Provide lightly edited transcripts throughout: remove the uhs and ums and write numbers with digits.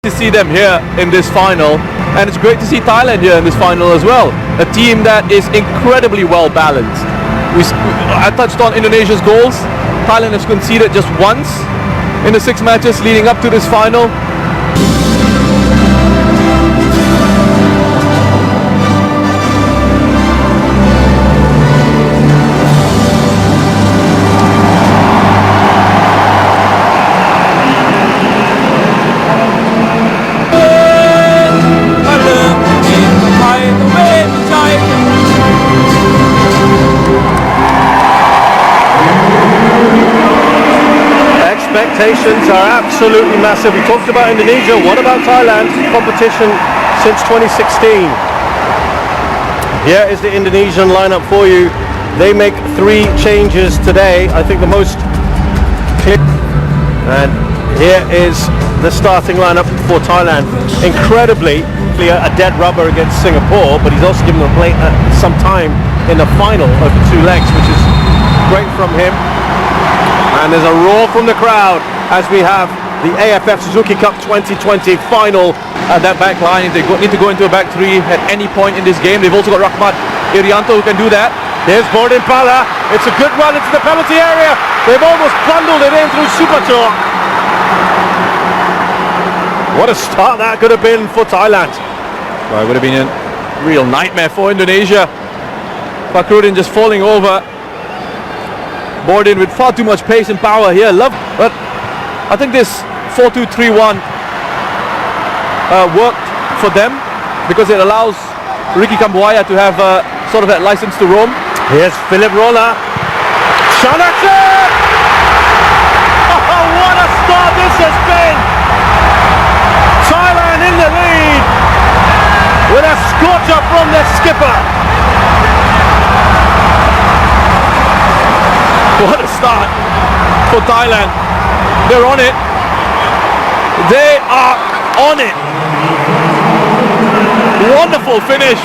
To see them here in this final, and it's great to see Thailand here in this final as well. A team that is incredibly well balanced. I touched on Indonesia's goals. Thailand has conceded just once in the 6 matches leading up to this final. Expectations are absolutely massive. We talked about Indonesia. What about Thailand? Competition since 2016. Here is the Indonesian lineup for you. They make 3 changes today. I think the most clear. And here is the starting lineup for Thailand. Incredibly clear, a dead rubber against Singapore, but he's also given them some time in the final over 2 legs, which is great from him. And there's a roar from the crowd as we have the AFF Suzuki Cup 2020 final. That back line, they need to go into a back 3 at any point in this game. They've also got Rahmat Irianto who can do that. Here's Bordin Pala. It's a good run into the penalty area. They've almost bundled it in through Supator. What a start that could have been for Thailand. Well, it would have been a real nightmare for Indonesia. Fakrudin just falling over. Bordin with far too much pace and power here. But I think this 4-2-3-1 worked for them because it allows Ricky Kambuaya to have sort of that license to roam. Here's Philip Rola. Chanakse! Oh, what a start this has been! Thailand in the lead with a scorcher from their skipper. What a start for Thailand. They're on it. They are on it. Wonderful finish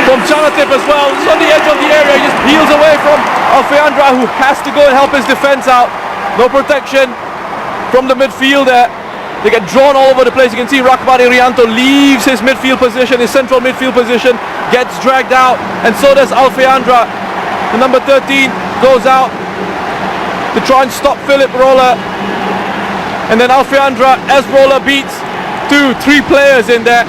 from Chanatip as well. He's on the edge of the area. He just peels away from Alfeandra, who has to go and help his defense out. No protection from the midfielder. They get drawn all over the place. You can see Rahmat Irianto leaves his midfield position, his central midfield position, gets dragged out, and so does Alfeandra. The number 13 goes out to try and stop Philip Rola, and then Alfeandra, as Rola beats 2-3 players in there,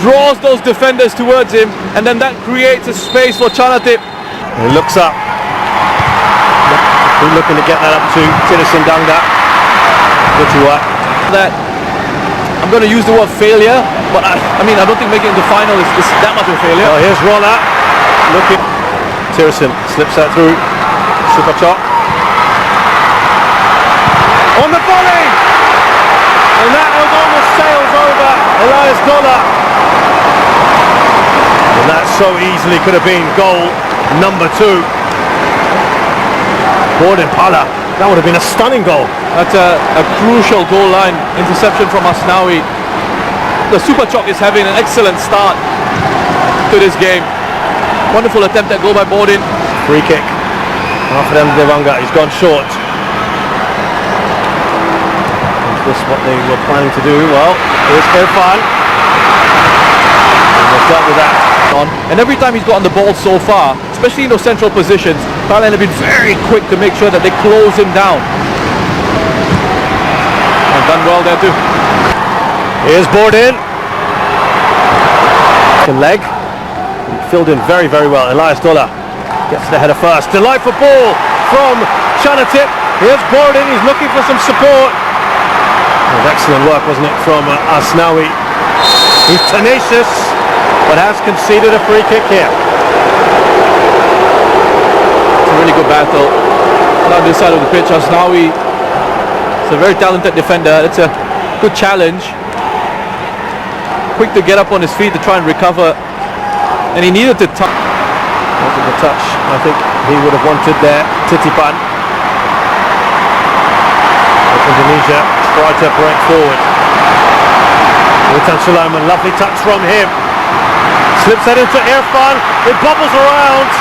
draws those defenders towards him, and then that creates a space for Chanatip. He looks up. He's looking to get that up to Tirisan Dangda. That I'm going to use the word failure, but I mean I don't think making the final is that much of a failure. Oh, here's Rola looking. Tirisan slips that through. Supator on the volley, and that almost sails over Elias Dola, and that so easily could have been goal number 2. Bordin Pala, that would have been a stunning goal. That's a crucial goal line interception from Asnawi. The Super Chok is having an excellent start to this game. Wonderful attempt at goal by Bordin. Free kick. After Devanga, he's gone short. Is this what they were planning to do? Well, here's Irfan. And they've dealt with that. And every time he's gotten the ball so far, especially in those central positions, Thailand have been very quick to make sure that they close him down. And done well there too. Here's Bordin. Leg. Filled in very, very well. Elias Dola gets the header first. Delightful ball from Chanatip. Here's Bordin. He's looking for some support. It was excellent work, wasn't it, from Asnawi. He's tenacious, but has conceded a free kick here. It's a really good battle. On this side of the pitch, Asnawi is a very talented defender. It's a good challenge. Quick to get up on his feet to try and recover. And he needed to touch. Wanted the touch. I think he would have wanted there. Titipan. Indonesia try to break forward. Witan Sulaiman, lovely touch from him. Slips that into Irfan. It bobbles around.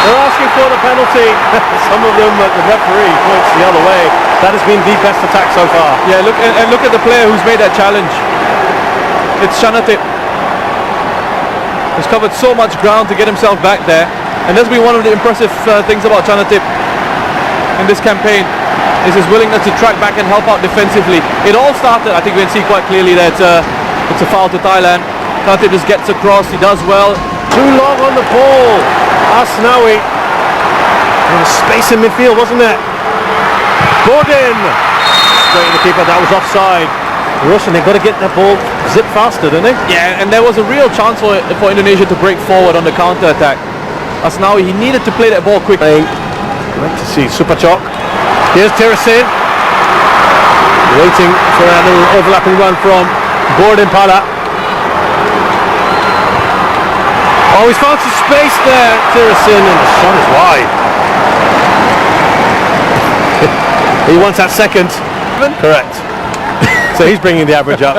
They're asking for the penalty. Some of them, the referee points the other way. That has been the best attack so far. Yeah, look at the player who's made that challenge. It's Chanatip. He's covered so much ground to get himself back there, and that's been one of the impressive things about Chanatip in this campaign, is his willingness to track back and help out defensively. It all started, I think we can see quite clearly that it's a foul to Thailand. Chanatip just gets across, he does well. Too long on the ball. Asnawi. There was space in midfield, wasn't there? Gordon. Straight to the keeper, that was offside. Russian, they've got to get that ball zip faster, don't they? Yeah, and there was a real chance for Indonesia to break forward on the counter-attack. Asnawi, he needed to play that ball quickly. Great to see Supachok. Here's Tirasin. Waiting for that little overlapping run from Gordon Pala. Oh, he's found some space there, Tirasin, and the shot is wide. He wants that second. Correct. So he's bringing the average up.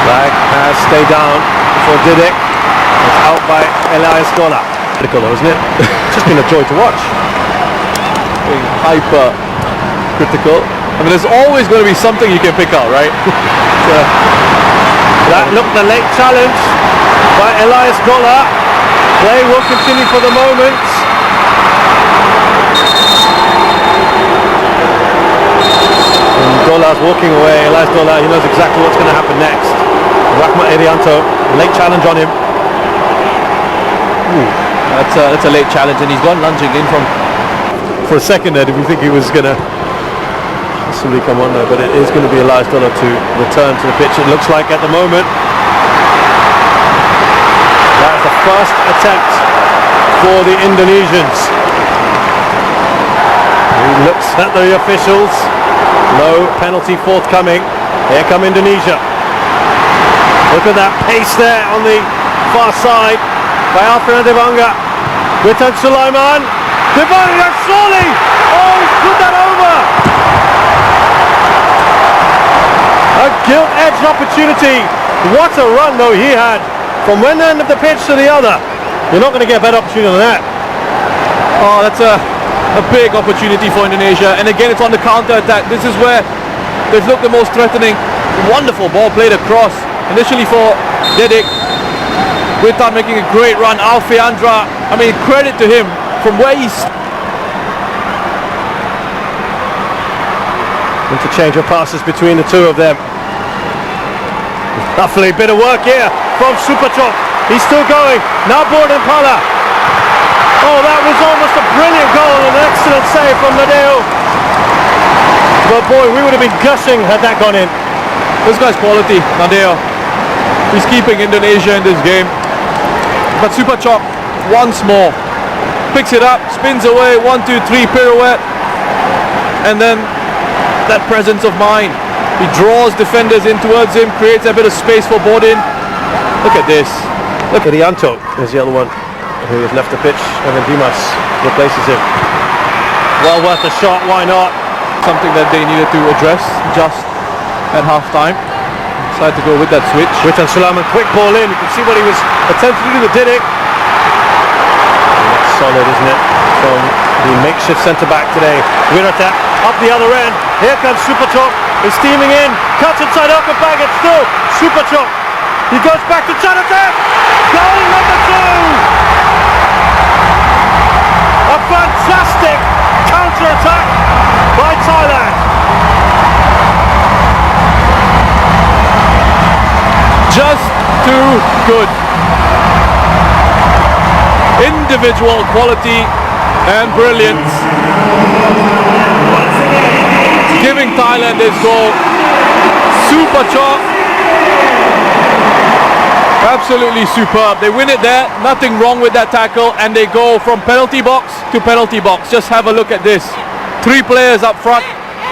Flag has stayed down for Didic. It's out by Elias Gola. Critical though, isn't it? It's just been a joy to watch. Being hyper critical. I mean, there's always going to be something you can pick out, right? That looked the late challenge by Elias Gola. Play will continue for the moment. Gola's walking away. Elias Gola, he knows exactly what's going to happen next. Rahmat Irianto, late challenge on him. Ooh, that's a late challenge, and he's gone lunging in from. For a second there, did we think he was going to possibly come on there, but it is going to be Elias Gola to return to the pitch, it looks like at the moment. That's the first attempt for the Indonesians. He looks at the officials. No penalty forthcoming. Here come Indonesia. Look at that pace there on the far side by Alfredo Devanga. Witan Sulaiman. Devanga surely! Oh, he's put that over! A gilt-edged opportunity. What a run though he had from one end of the pitch to the other. You're not going to get a better opportunity than that. Oh, that's a big opportunity for Indonesia, and again it's on the counter-attack. This is where they've looked the most threatening. Wonderful ball played across, initially for Didic. Witan making a great run. Alfeandra, I mean, credit to him from where he's. Interchange of passes between the two of them. Lovely bit of work here from Supachok. He's still going. Now Gordon Pala. Oh, that was almost a brilliant goal and an excellent save from Nadeo. But boy, we would have been gushing had that gone in. This guy's quality, Nadeo. He's keeping Indonesia in this game. But Supachok once more picks it up, spins away, 1, 2, 3 pirouette, and then that presence of mind. He draws defenders in towards him, creates a bit of space for Bodin. Look at this. Look at Irianto is the other one who has left the pitch. Evan Dimas replaces him. Well worth a shot, why not? Something that they needed to address just at half-time. Decided to go with that switch. Witan Sulaiman, quick ball in. You can see what he was attempting to do with Didic. That's solid, isn't it? From the makeshift centre-back today. Wirata up the other end. Here comes Supachok. He's steaming in. Cuts inside up and back. It's still Supachok. He goes back to Chanatip. Goal number 2. A fantastic counter-attack by Thailand. Just too good. Individual quality and brilliance, giving Thailand this goal. Supachok, absolutely superb. They win it there, nothing wrong with that tackle, and they go from penalty box to penalty box. Just have a look at this. 3 players up front.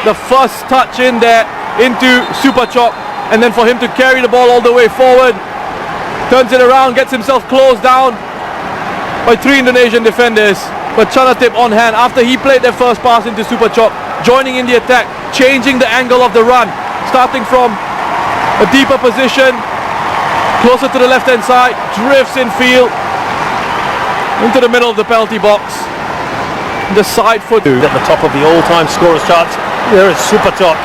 The first touch in there into Supachok, and then for him to carry the ball all the way forward, turns it around, gets himself closed down by 3 Indonesian defenders. But Chanatip on hand after he played their first pass into Supachok, joining in the attack, changing the angle of the run, starting from a deeper position, closer to the left-hand side, drifts in field. into the middle of the penalty box. The side foot At the top of the all-time scorers charts, there is Super Top.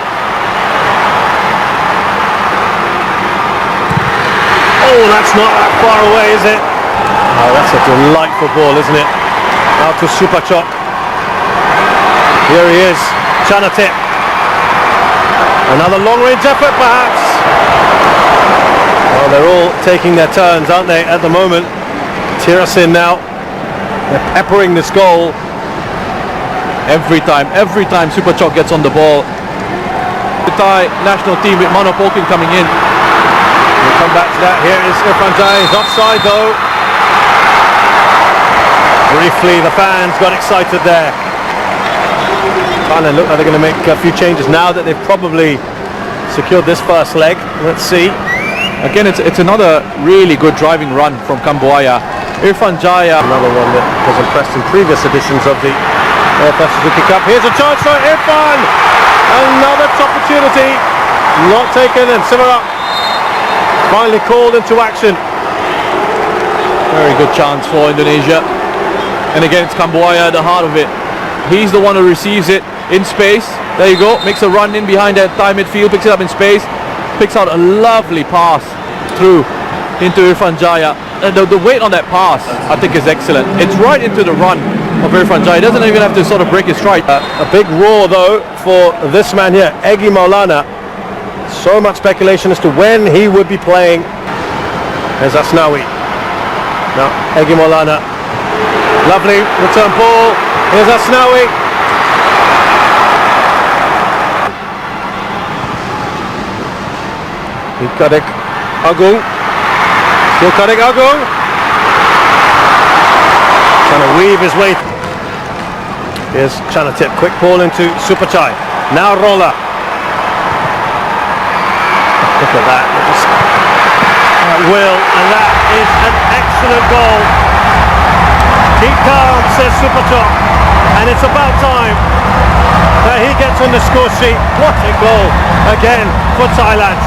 Oh, that's not that far away, is it? Oh, that's a delightful ball, isn't it? Out to Super Chop. Here he is, Chanatip. Another long-range effort, perhaps. Well, they're all taking their turns, aren't they, at the moment? Tirasin now. They're peppering this goal. every time Super Chok gets on the ball. The Thai national team with Mano Polkin coming in. We'll come back to that. Here is Irfan Jai. He's offside though. Briefly, the fans got excited there. Thailand look like they're going to make a few changes now that they've probably secured this first leg. Let's see. Again, it's another really good driving run from Kambuaya. Irfan Jaya. Another one that was impressed in previous editions of the AFF Suzuki Cup. Here's a chance for Irfan. Another opportunity. Not taken, and Sivarak finally called into action. Very good chance for Indonesia. And again, it's Kambuaya at the heart of it. He's the one who receives it in space. There you go. Makes a run in behind that Thai midfield. Picks it up in space. Picks out a lovely pass through into Irfan Jaya. The weight on that pass, I think, is excellent. It's right into the run of Irfan Jaya. He doesn't even have to sort of break his stride. A big roar though for this man here, Egy Maulana. So much speculation as to when he would be playing. There's Asnawi. Now Egy Maulana. Lovely return ball. Here's Asnawi. Kadek Agung. Still Kadek Agung. Trying to weave his way. Here's Chanatip. Quick ball into Supachai. Now Roller. Look at that. Will, and that is an excellent goal. Keep calm, says Supachai. And it's about time that he gets on the score sheet. What a goal again for Thailand.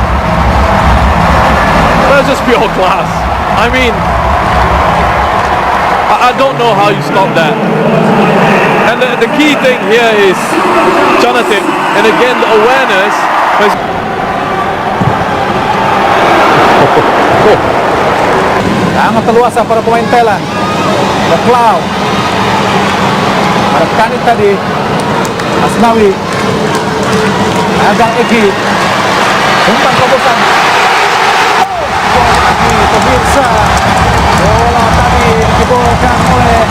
That's just pure class. I mean, I don't know how you stop that. And the key thing here is Jonathan. And again, the awareness. Sangat terluasa para pemain Thailand. Leclau. Harapkan tadi Asnawi. Agak Egy. Umpan terobosan. Lagi pemirsa. Bola tadi dibolkan oleh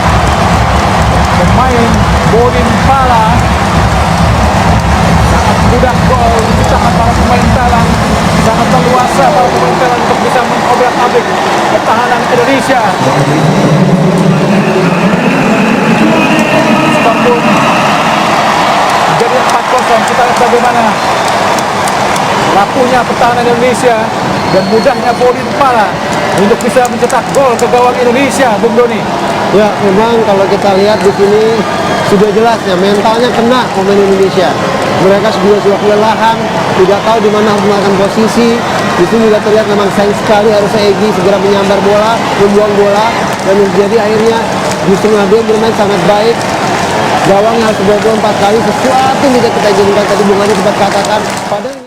pemain Bodin Pala. Sangat mudah gol diciptakan para pemain Thailand. Sangat terluasa para pemain Thailand untuk bisa mengobrak-abrik pertahanan Indonesia. Skor pun jadi 4-0. Kita lihat bagaimana rapuhnya pertahanan Indonesia dan mudahnya Bodin Pala untuk bisa mencetak gol ke gawang Indonesia, Bung Doni. Ya, memang kalau kita lihat di sini sudah jelas ya, mentalnya kena pemain Indonesia. Mereka sudah kelelahan, tidak tahu di mana harus melakukan posisi. Di sini juga terlihat memang sayang sekali, harusnya Egy segera menyambar bola, membuang bola, dan menjadi akhirnya justru Nabil bermain sangat baik. Gawangnya harus 24 kali, sesuatu yang tidak kita inginkan tadi Bung Adi sempat katakan. Padahal